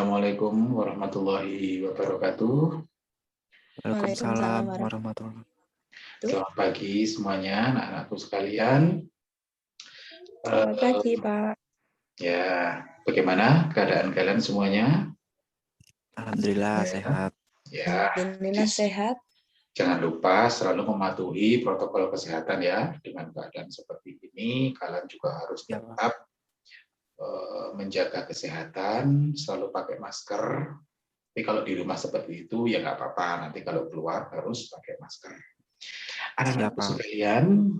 Assalamualaikum warahmatullahi wabarakatuh. Waalaikumsalam Waalaikumsalam warahmatullahi warahmatullahi. Selamat pagi semuanya, anak-anakku sekalian. Selamat pagi, Pak. Ya, bagaimana keadaan kalian semuanya? Alhamdulillah Ya. sehat. Ya, Alhamdulillah sehat. jangan lupa selalu mematuhi protokol kesehatan ya. Dengan keadaan seperti ini, kalian juga harus Ya, Pak. tetap menjaga kesehatan, selalu pakai masker. Tapi kalau di rumah seperti itu ya nggak apa-apa. Nanti kalau keluar harus pakai masker. Anak-anakku Siapa? sekalian,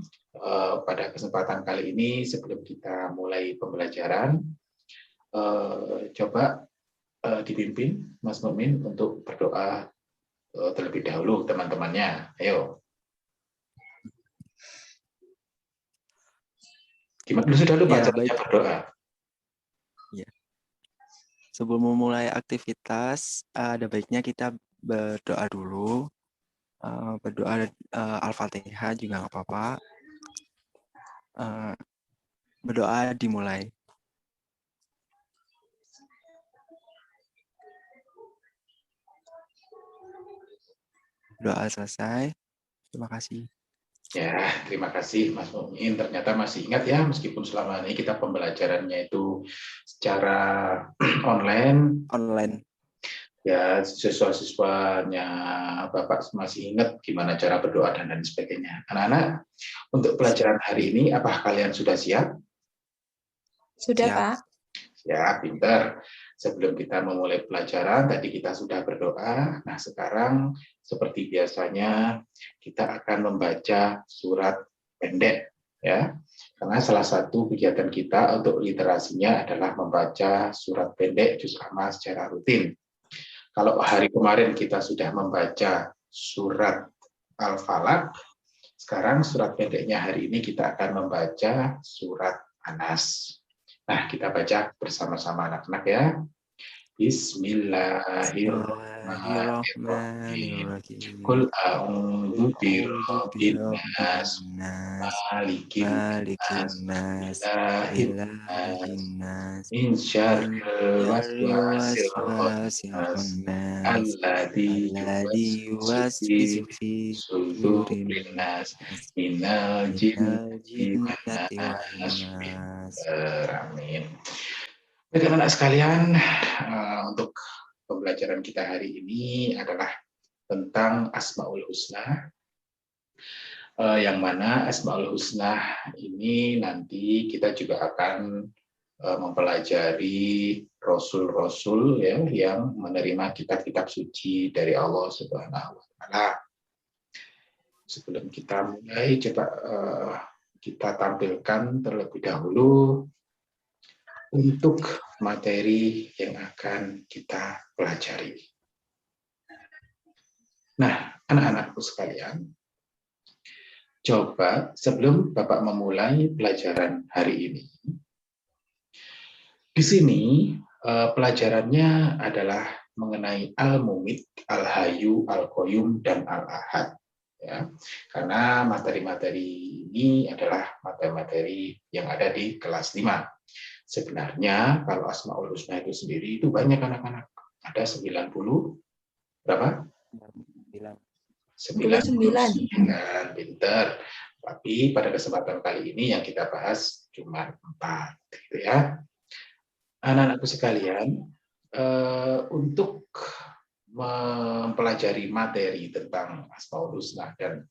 pada kesempatan kali ini sebelum kita mulai pembelajaran, coba dipimpin Mas Mumin untuk berdoa terlebih dahulu teman-temannya. Ayo. Gimana dulu sudah lupa Ya, caranya baik. berdoa? Ya. Sebelum memulai aktivitas, ada baiknya kita berdoa dulu. Berdoa Al-Fatihah juga nggak apa-apa. Berdoa dimulai. Doa selesai. Terima kasih. Ya, terima kasih Mas Mumin. Ternyata masih ingat ya, meskipun selama ini kita pembelajarannya itu secara online. Ya, siswa-siswanya Bapak masih ingat gimana cara berdoa dan lain sebagainya. Anak-anak, untuk pelajaran hari ini, apakah kalian sudah siap? Sudah, Siap. Pak. Ya, pintar. Sebelum kita memulai pelajaran, tadi kita sudah berdoa. Nah, sekarang seperti biasanya kita akan membaca surat pendek, ya. Karena salah satu kegiatan kita untuk literasinya adalah membaca surat pendek juz amma secara rutin. Kalau hari kemarin kita sudah membaca surat Al-Falaq, sekarang surat pendeknya hari ini kita akan membaca surat Anas. Nah, kita baca bersama-sama anak-anak ya. Bismillahirrahmanirrahim. Qul a'udzu birabbin nas, malikin nas, ilahin nas, min syarril waswasil khannas, alladzi yuwaswisu fi sudurin nas, minal jinnati wan nas. Amin. Baik anak-anak sekalian, untuk pembelajaran kita hari ini adalah tentang Asmaul Husna, yang mana Asmaul Husna ini nanti kita juga akan mempelajari rasul-rasul ya, yang menerima kitab-kitab suci dari Allah Subhanahu wa Ta'ala. Sebelum kita mulai, coba kita tampilkan terlebih dahulu untuk materi yang akan kita pelajari. Nah, anak-anakku sekalian, coba sebelum Bapak memulai pelajaran hari ini, di sini pelajarannya adalah mengenai Al-Mumit, Al-Hayyu, Al-Qayyum, dan Al-Ahad. Ya, karena materi-materi ini adalah materi-materi yang ada di kelas 5. Sebenarnya kalau Asmaul Husna itu sendiri itu banyak anak-anak. Ada 90 berapa? 99. Pinter. Tapi pada kesempatan kali ini yang kita bahas cuma 4 gitu ya. Anak-anakku sekalian, untuk mempelajari materi tentang Asmaul Husna dan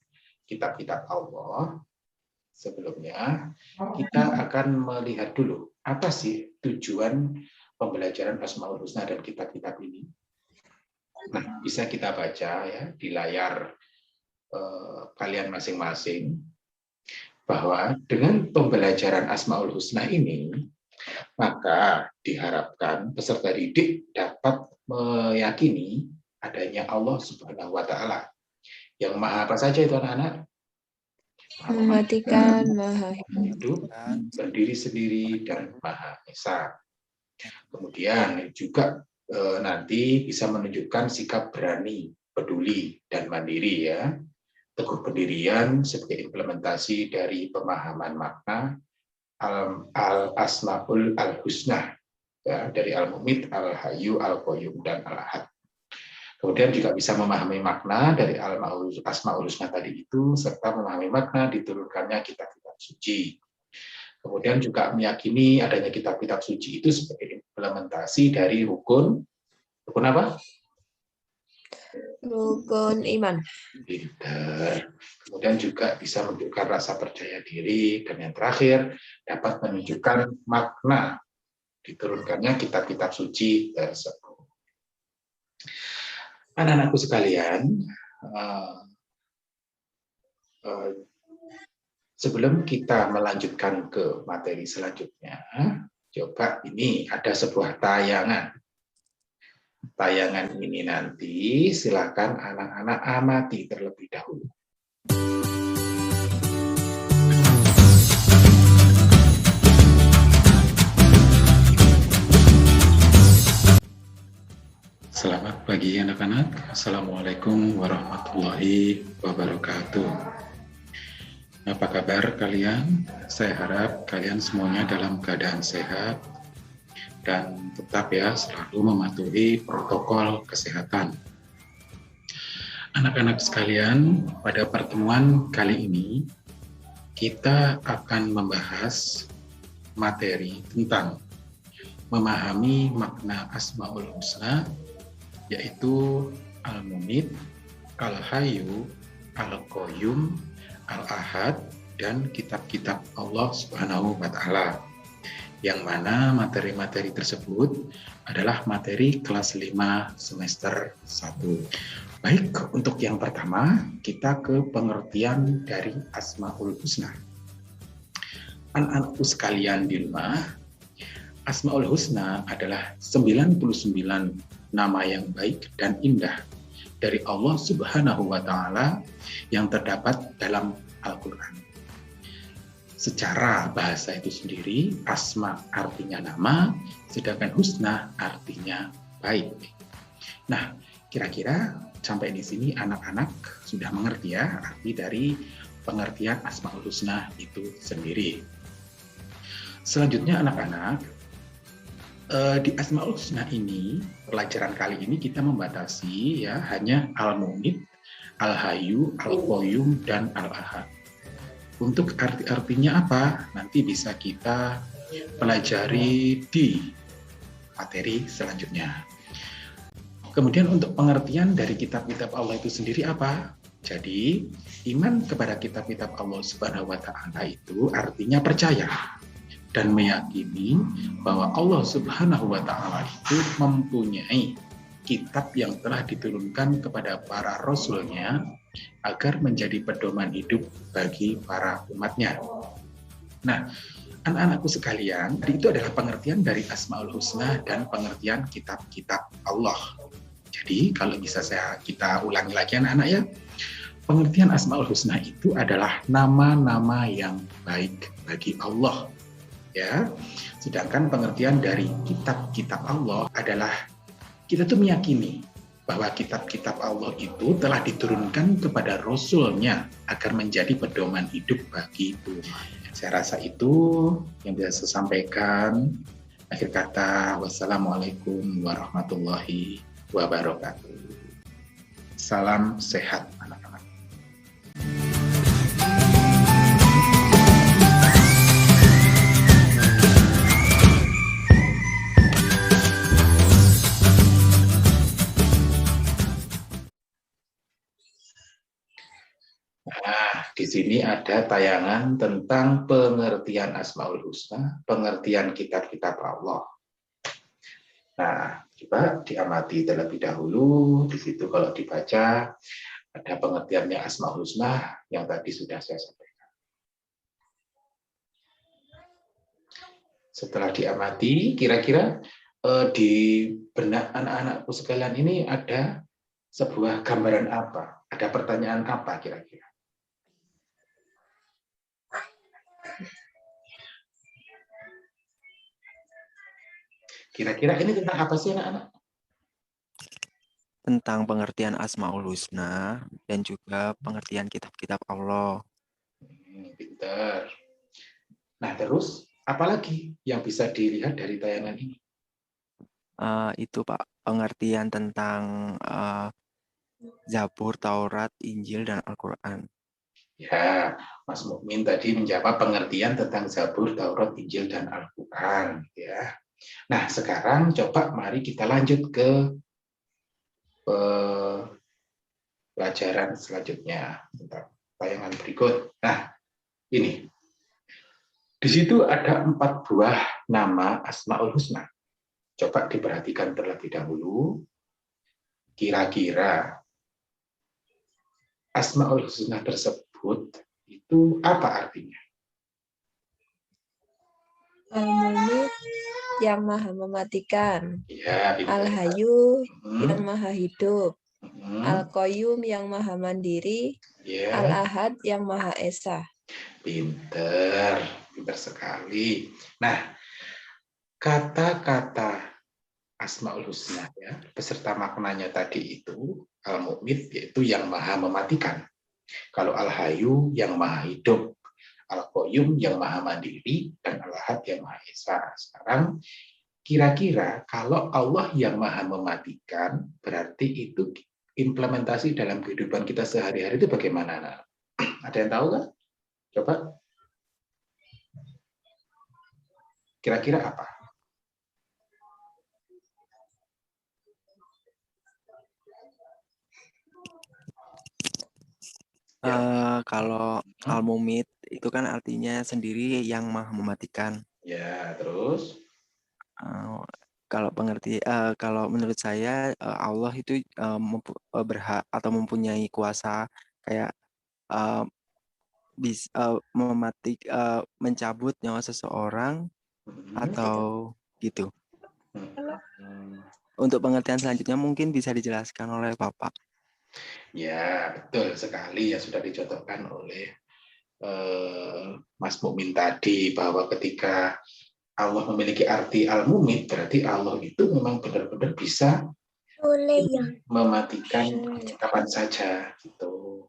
kitab-kitab Allah, sebelumnya kita akan melihat dulu apa sih tujuan pembelajaran Asmaul Husna dan kitab-kitab ini. Nah, bisa kita baca ya di layar kalian masing-masing bahwa dengan pembelajaran Asmaul Husna ini, maka diharapkan peserta didik dapat meyakini adanya Allah Subhanahu wa Ta'ala yang maha apa saja itu anak-anak? Mematikan, maha hidup, berdiri sendiri, dan maha esa. Kemudian juga nanti bisa menunjukkan sikap berani, peduli, dan mandiri ya. Teguh pendirian sebagai implementasi dari pemahaman makna Al-Asmaul Al-Husna ya, dari Al-Mumit, Al-Hayyu, Al-Qayyum, dan Al-Ahad. Kemudian juga bisa memahami makna dari Asmaul Husna tadi itu, serta memahami makna diturunkannya kitab-kitab suci. Kemudian juga meyakini adanya kitab-kitab suci itu sebagai implementasi dari rukun apa? Rukun iman. Kemudian juga bisa menunjukkan rasa percaya diri, dan yang terakhir dapat menunjukkan makna diturunkannya kitab-kitab suci tersebut. Anak-anakku sekalian, sebelum kita melanjutkan ke materi selanjutnya, coba ini ada sebuah tayangan. Tayangan ini nanti silakan anak-anak amati terlebih dahulu. Selamat pagi anak-anak. Assalamualaikum warahmatullahi wabarakatuh. Apa kabar kalian? Saya harap kalian semuanya dalam keadaan sehat dan tetap ya selalu mematuhi protokol kesehatan. Anak-anak sekalian, pada pertemuan kali ini kita akan membahas materi tentang memahami makna Asmaul Husna, yaitu Al-Mumit, Al-Hayyu, Al-Qayyum, Al-Ahad, dan kitab-kitab Allah Subhanahu wa Ta'ala. Yang mana materi-materi tersebut adalah materi kelas 5 semester 1. Baik, untuk yang pertama, kita ke pengertian dari Asmaul Husna. Anak-anakku sekalian di rumah, Asmaul Husna adalah 99 nama yang baik dan indah dari Allah Subhanahu wa Ta'ala yang terdapat dalam Al-Quran. Secara bahasa itu sendiri, asma artinya nama, sedangkan husna artinya baik. Nah, kira-kira sampai di sini anak-anak sudah mengerti ya arti dari pengertian Asmaul Husna itu sendiri. Selanjutnya anak-anak, di Asmaul Husna ini, pelajaran kali ini kita membatasi ya hanya Al-Mumit, Al-Hayyu, Al-Qayyum, dan Al-Ahad. Untuk arti-artinya apa? Nanti bisa kita pelajari di materi selanjutnya. Kemudian untuk pengertian dari kitab-kitab Allah itu sendiri apa? Jadi, iman kepada kitab-kitab Allah Subhanahu wa Ta'ala itu artinya percaya dan meyakini bahwa Allah Subhanahu wa Ta'ala itu mempunyai kitab yang telah diturunkan kepada para rasulnya agar menjadi pedoman hidup bagi para umatnya. Nah, anak-anakku sekalian, itu adalah pengertian dari Asmaul Husna dan pengertian kitab-kitab Allah. Jadi, kalau bisa kita ulangi lagi anak-anak ya, pengertian Asmaul Husna itu adalah nama-nama yang baik bagi Allah. Ya, sedangkan pengertian dari kitab-kitab Allah adalah kita tuh meyakini bahwa kitab-kitab Allah itu telah diturunkan kepada Rasul-Nya agar menjadi pedoman hidup bagi umat. Saya rasa itu yang bisa saya sampaikan. Akhir kata, wassalamualaikum warahmatullahi wabarakatuh. Salam sehat anak-anak. Nah, di sini ada tayangan tentang pengertian Asmaul Husna, pengertian kitab-kitab Allah. Nah, coba diamati terlebih dahulu. Di situ kalau dibaca ada pengertiannya Asmaul Husna yang tadi sudah saya sampaikan. Setelah diamati, kira-kira di benak anak-anakku sekalian ini ada sebuah gambaran apa? Ada pertanyaan apa kira-kira? Kira-kira ini tentang apa sih anak-anak? Tentang pengertian Asmaul Husna dan juga pengertian kitab-kitab Allah. Pintar. Nah terus, apalagi yang bisa dilihat dari tayangan ini? itu Pak, pengertian tentang Zabur, Taurat, Injil, dan Al-Quran. Ya, Mas Mukmin tadi menjawab pengertian tentang Zabur, Taurat, Injil, dan Al-Quran. Ya. Nah, sekarang coba mari kita lanjut ke pelajaran selanjutnya tentang tayangan berikut. Nah, ini. Di situ ada 4 buah nama Asmaul Husna. Coba diperhatikan terlebih dahulu. Kira-kira Asmaul Husna tersebut itu apa artinya? Al-Mumit yang maha mematikan. Ya, Al-Hayyu yang maha hidup. Hmm, Al-Qayyum yang maha mandiri. ya, Al-Ahad yang maha esa. pinter, pinter sekali. Nah, kata-kata Asmaul Husna ya, beserta maknanya tadi itu Al-Mu'mit yaitu yang maha mematikan. Kalau Al-Hayyu yang maha hidup, Al-Qayyum yang maha mandiri, dan Al-Ahad yang maha esa. Sekarang kira-kira kalau Allah yang maha mematikan, berarti itu implementasi dalam kehidupan kita sehari-hari itu bagaimana? Ada yang tahu nggak? Coba kira-kira apa? Kalau Al-Mumit itu kan artinya sendiri yang maha mematikan. Ya, terus? Kalau menurut saya Allah itu berhak atau mempunyai kuasa kayak bisa mencabut nyawa seseorang atau gitu. Untuk pengertian selanjutnya mungkin bisa dijelaskan oleh Bapak. Ya, betul sekali yang sudah dicontohkan oleh Mas Mukmin tadi, bahwa ketika Allah memiliki arti al-mumit, berarti Allah itu memang benar-benar bisa mematikan kapan saja. Gitu.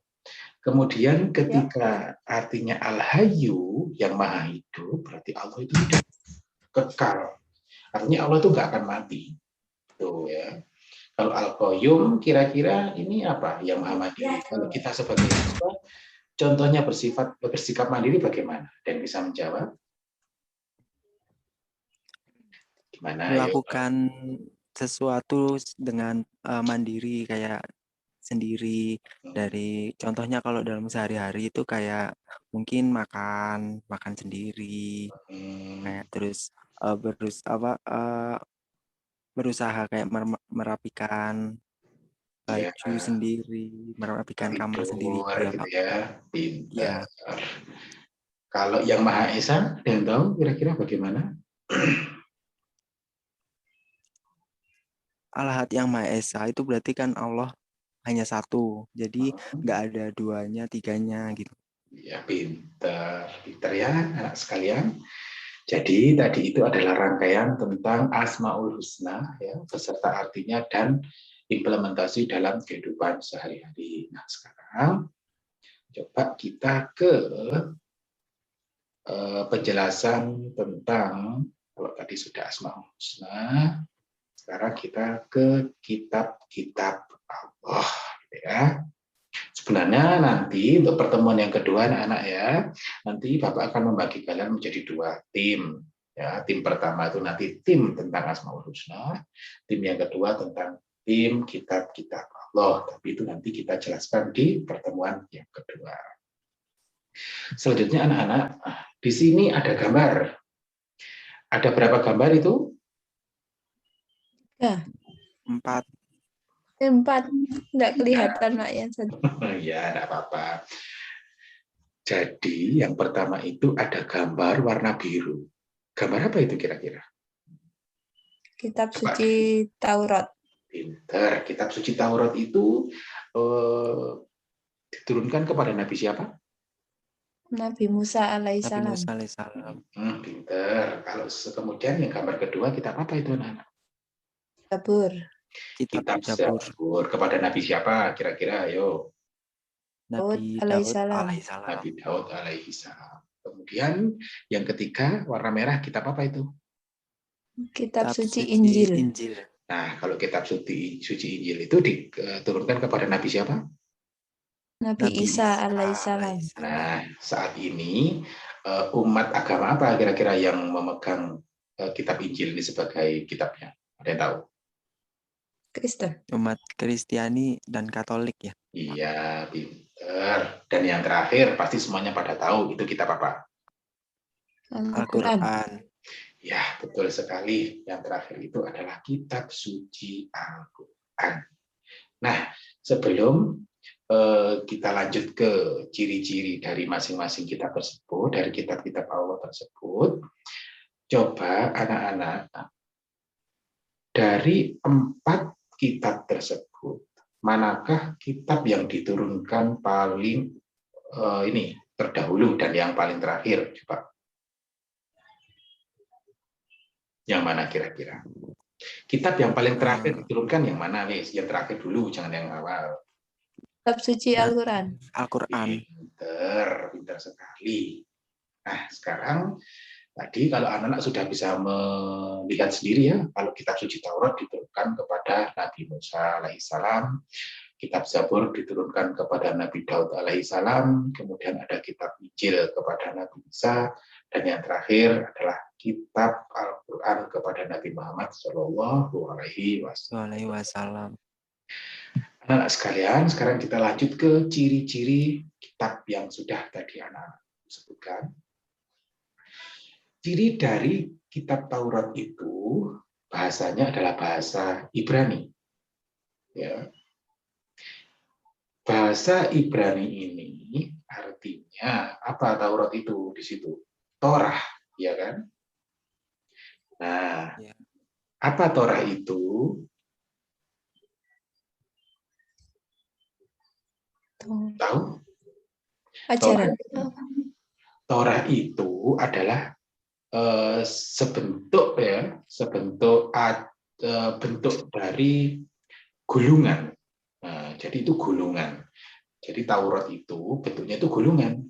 Kemudian ketika artinya al-hayyu yang maha hidup, berarti Allah itu hidup kekal. Artinya Allah itu nggak akan mati. Tuh ya. Kalau al-qayyum kira-kira ini apa yang maha mandiri? Kalau kita sebagai siswa, contohnya bersikap mandiri bagaimana? Dan bisa menjawab? Gimana? Ayo. Melakukan sesuatu dengan mandiri kayak sendiri dari contohnya kalau dalam sehari-hari itu kayak mungkin makan sendiri kayak terus berusaha kayak merapikan Ya, baju sendiri, merapikan kamar sendiri tidur gitu ya gitu Pak. ya, pintar. Ya, Kalau yang Maha Esa, ada yang tahu kira-kira bagaimana? Al-Ahad yang Maha Esa itu berarti kan Allah hanya satu, jadi nggak ada duanya, tiganya gitu. Ya, pintar, pintar ya anak sekalian. Jadi tadi itu adalah rangkaian tentang Asmaul Husna, ya, beserta artinya dan implementasi dalam kehidupan sehari-hari. Nah, sekarang coba kita ke penjelasan tentang, kalau tadi sudah Asmaul Husna, sekarang kita ke kitab-kitab Allah. Ya. Sebenarnya nanti untuk pertemuan yang kedua anak-anak ya, nanti Bapak akan membagi kalian menjadi 2 tim. Ya, tim pertama itu nanti tim tentang Asmaul Husna, tim yang kedua tentang tim kitab-kitab Allah. Tapi itu nanti kita jelaskan di pertemuan yang kedua. Selanjutnya anak-anak, di sini ada gambar. Ada berapa gambar itu? 4. 4. Nggak kelihatan Pak ya. Ya, tidak apa-apa. Jadi yang pertama itu ada gambar warna biru. Gambar apa itu kira-kira? Kitab suci Taurat. Pinter. Kitab suci Taurat itu diturunkan kepada Nabi siapa? Nabi Musa Nabi alaihissalam. Musa alaihissalam. Pinter. Kalau kemudian yang gambar kedua kitab apa itu anak-anak? Zabur. Kitab Zabur. Zabur kepada Nabi siapa? Kira-kira, ayo. Nabi Daud alaihissalam. alaihissalam. Nabi Daud alaihissalam. Kemudian yang ketiga warna merah kitab apa itu? Kitab suci Injil. Nah, kalau kitab suci Injil itu diturunkan kepada Nabi siapa? Nabi Isa alaihissalam. Nah, saat ini umat agama apa kira-kira yang memegang kitab Injil ini sebagai kitabnya? Ada yang tahu? Kristen. Umat Kristiani dan Katolik ya. Iya, pinter. Dan yang terakhir pasti semuanya pada tahu itu kitab apa? Al-Quran. Ya, betul sekali. Yang terakhir itu adalah kitab suci Al-Quran. Nah, sebelum kita lanjut ke ciri-ciri dari masing-masing kitab tersebut, dari kitab-kitab Allah tersebut, coba anak-anak dari 4 kitab tersebut, manakah kitab yang diturunkan paling terdahulu dan yang paling terakhir? Coba. Yang mana kira-kira? Kitab yang paling terakhir diturunkan yang mana, Wis? Yang terakhir dulu, jangan yang awal. Kitab suci Al-Quran. Pinter sekali. Nah, sekarang tadi kalau anak-anak sudah bisa melihat sendiri ya, kalau kitab suci Taurat diturunkan kepada Nabi Musa alaihissalam, kitab Zabur diturunkan kepada Nabi Daud alaihissalam, kemudian ada kitab Injil kepada Nabi Isa, dan yang terakhir adalah kitab Al-Quran kepada Nabi Muhammad Shallallahu Alaihi Wasallam. Anak-anak sekalian, sekarang kita lanjut ke ciri-ciri kitab yang sudah tadi anak-anak sebutkan. Ciri dari kitab Taurat itu bahasanya adalah bahasa Ibrani. Ya. Bahasa Ibrani ini artinya apa Taurat itu di situ? Torah, ya kan? Nah, apa Torah itu? Tahu? Ajaran. Torah itu adalah sebentuk bentuk dari gulungan. Nah, jadi itu gulungan. Jadi Taurat itu bentuknya itu gulungan.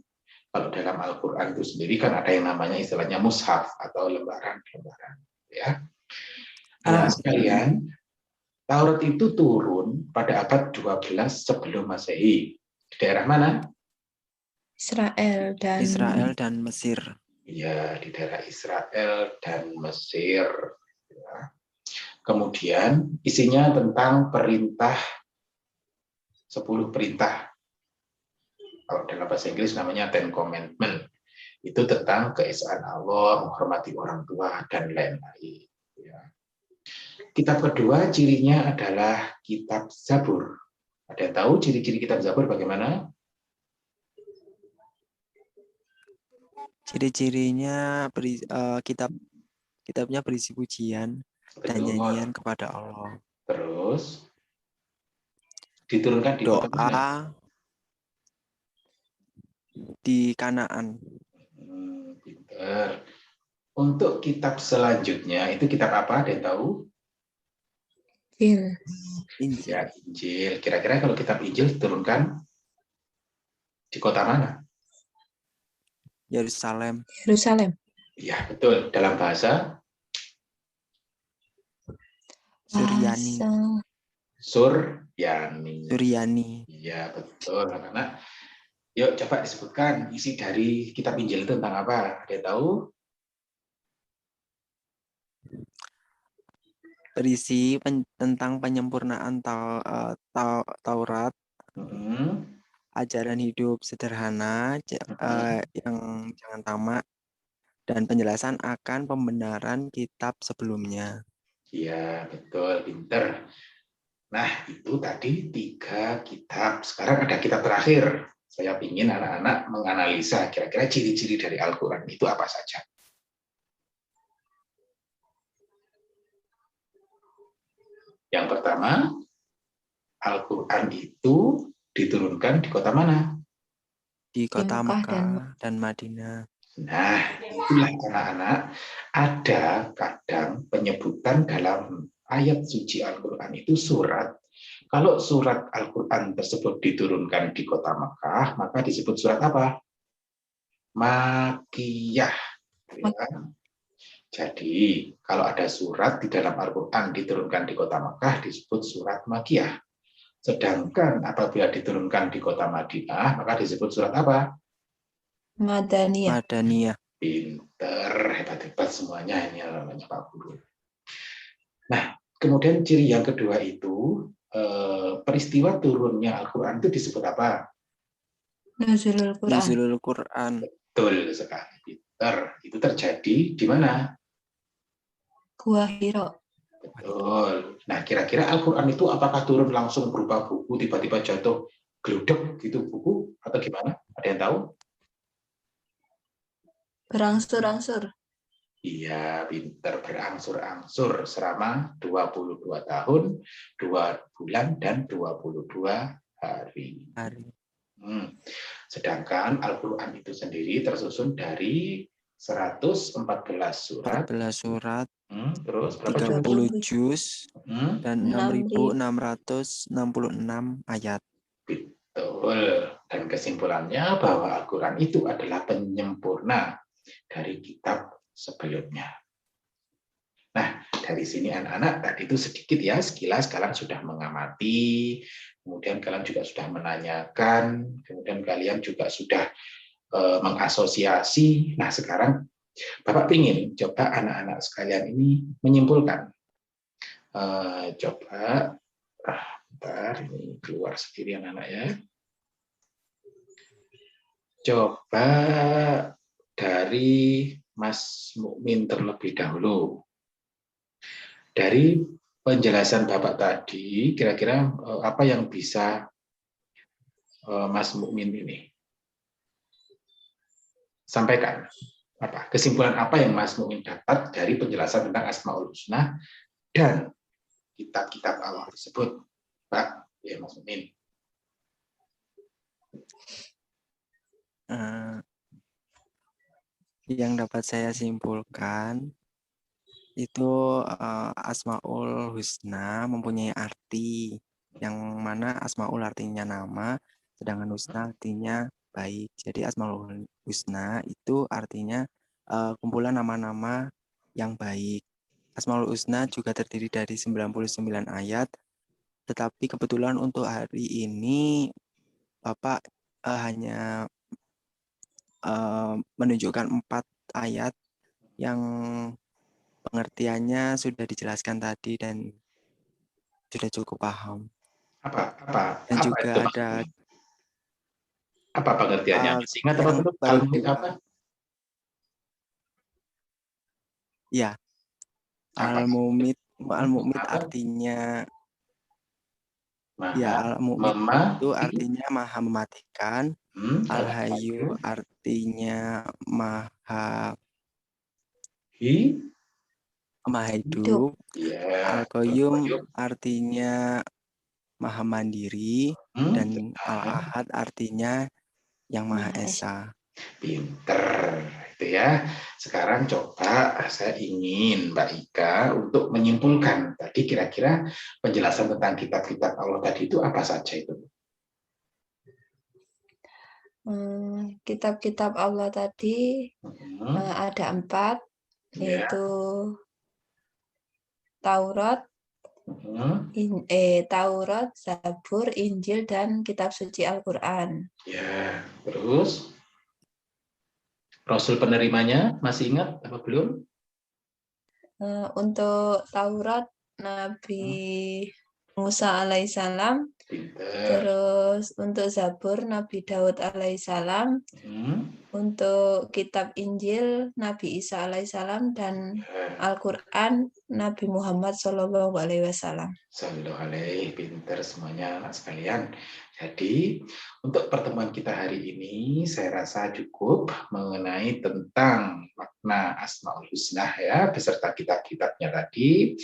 Kalau dalam Al-Quran itu sendiri kan ada yang namanya istilahnya mushaf atau lembaran-lembaran. Ya. Anak sekalian, Taurat itu turun pada abad 12 sebelum Masehi. Di daerah mana? Israel dan Mesir. Ya, di daerah Israel dan Mesir. Ya. Kemudian isinya tentang 10 perintah. Kalau dalam bahasa Inggris namanya Ten Commandment. Itu tentang keesaan Allah, menghormati orang tua, dan lain-lain. Ya. Kitab kedua cirinya adalah kitab Zabur. Ada yang tahu ciri-ciri kitab Zabur bagaimana? Ciri-cirinya kitabnya berisi pujian dan nyanyian kepada Allah. Terus diturunkan di doa kota mana? Di Kanaan. Pinter. Untuk kitab selanjutnya itu kitab apa? Ada yang tahu? Injil. Ya, Injil. Kira-kira kalau kitab Injil diturunkan di kota mana? Yerusalem. Ya, betul. Dalam bahasa Suryani. Iya, betul, anak-anak. Yuk, coba disebutkan isi dari kitab Injil itu tentang apa? Ada yang tahu? Berisi tentang penyempurnaan Taurat, ajaran hidup sederhana, yang jangan tamak, dan penjelasan akan pembenaran kitab sebelumnya. Iya, betul, pinter. Nah, itu tadi 3 kitab. Sekarang ada kitab terakhir. Saya ingin anak-anak menganalisa kira-kira ciri-ciri dari Al-Quran itu apa saja. Yang pertama, Al-Quran itu diturunkan di kota mana? Di kota Mekah dan Madinah. Nah, itulah anak-anak, ada kadang penyebutan dalam ayat suci Al-Quran itu surat. Kalau surat Al-Quran tersebut diturunkan di kota Mekah, maka disebut surat apa? Makiyah. Ya. Jadi, kalau ada surat di dalam Al-Quran diturunkan di kota Mekah disebut surat Makkiyah. Sedangkan apabila diturunkan di kota Madinah, maka disebut surat apa? Madaniyah. Madaniyah. Pinter, hebat-hebat semuanya, ini namanya Pak Guru. Nah, kemudian ciri yang kedua itu, peristiwa turunnya Al-Quran itu disebut apa? Nuzulul Quran. Nuzulul Quran. Betul sekali, pinter. Itu terjadi di mana? Gua Hiro. Betul. Nah, kira-kira Al-Quran itu apakah turun langsung berupa buku, tiba-tiba jatuh gludek gitu buku, atau gimana? Ada yang tahu? Berangsur-angsur. Iya, pinter, berangsur-angsur selama 22 tahun, 2 bulan, dan 22 hari. Sedangkan Al-Quran itu sendiri tersusun dari 114 surat, 14 surat, terus berapa 30 juz, dan 6.000. 6.666 ayat. Betul. Dan kesimpulannya bahwa Al-Quran itu adalah penyempurna dari kitab sebelumnya. Nah, dari sini anak-anak tadi itu sedikit ya, sekilas kalian sudah mengamati, kemudian kalian juga sudah menanyakan, kemudian kalian juga sudah mengasosiasi. Nah, sekarang Bapak ingin coba anak-anak sekalian ini menyimpulkan. Coba, bentar, ini keluar sendiri anak-anak ya. Coba dari Mas Mukmin terlebih dahulu. Dari penjelasan Bapak tadi, kira-kira apa yang bisa Mas Mukmin ini sampaikan? Apa kesimpulan apa yang Mas Mukmin dapat dari penjelasan tentang Asmaul Husna dan kitab-kitab Allah tersebut, Pak? Ya, Mas Mukmin. Yang dapat saya simpulkan itu Asmaul Husna mempunyai arti, yang mana Asmaul artinya nama, sedangkan Husna artinya baik. Jadi Asmaul Husna itu artinya kumpulan nama-nama yang baik. Asmaul Husna juga terdiri dari 99 ayat, tetapi kebetulan untuk hari ini Bapak hanya menunjukkan 4 ayat yang pengertiannya sudah dijelaskan tadi dan sudah cukup paham. Dan juga itu ada apa pengertiannya? Ingat apa betul? Apa? Ya, Al-Mumit artinya Al-Mumit itu artinya maha mematikan. Al-Hayyu artinya maha hidup. Al-Qayyum artinya maha mandiri, dan Al-Ahad artinya yang Maha Esa. Pinter, itu ya. Sekarang coba saya ingin Mbak Ika untuk menyimpulkan tadi kira-kira penjelasan tentang kitab-kitab Allah tadi itu apa saja itu? Kitab-kitab Allah tadi ada 4, yaitu Taurat, Taurat, Zabur, Injil, dan kitab suci Al-Quran. Ya, terus Rasul penerimanya masih ingat apa belum? Untuk Taurat, Nabi Musa alaihissalam. Terus untuk Zabur, Nabi Daud alaihissalam. Untuk kitab Injil, Nabi Isa alaihissalam, dan Al-Quran, Nabi Muhammad Shallallahu alaihi wasallam. Sallallahu alaihi, pinter semuanya anak sekalian. Jadi untuk pertemuan kita hari ini saya rasa cukup mengenai tentang makna Asmaul Husna ya beserta kitab-kitabnya tadi.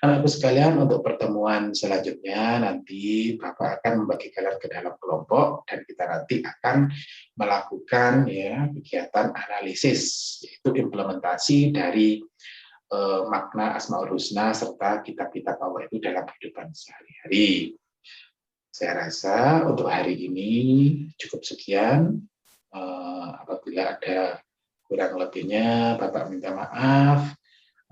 Anak-anakku sekalian, untuk pertemuan selanjutnya nanti Bapak akan membagi kalian ke dalam kelompok dan kita nanti akan melakukan ya kegiatan analisis, yaitu implementasi dari makna Asmaul Husna serta kitab-kitab Allah itu dalam kehidupan sehari-hari. Saya rasa untuk hari ini cukup sekian. Apabila ada kurang lebihnya, Bapak minta maaf.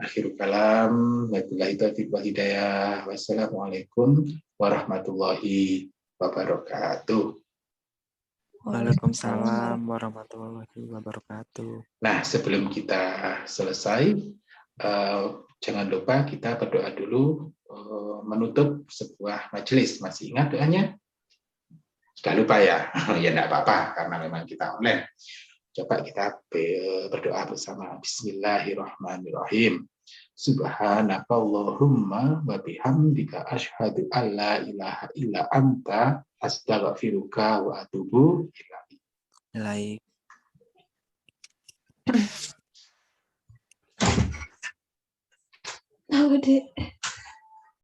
Akhirul kalam, wabillahi taufiq wal hidayah. Wassalamualaikum warahmatullahi wabarakatuh. Waalaikumsalam warahmatullahi wabarakatuh. Nah, sebelum kita selesai, jangan lupa kita berdoa dulu menutup sebuah majelis. Masih ingat doanya? Sudah lupa ya? Ya enggak apa-apa, karena memang kita online. Coba kita berdoa bersama. Bismillahirrahmanirrahim. Subhanaka Allahumma wa bihamdika asyhadu an la ilaha illa anta astaghfiruka wa atubu ilaik. Baik. Tahu deh.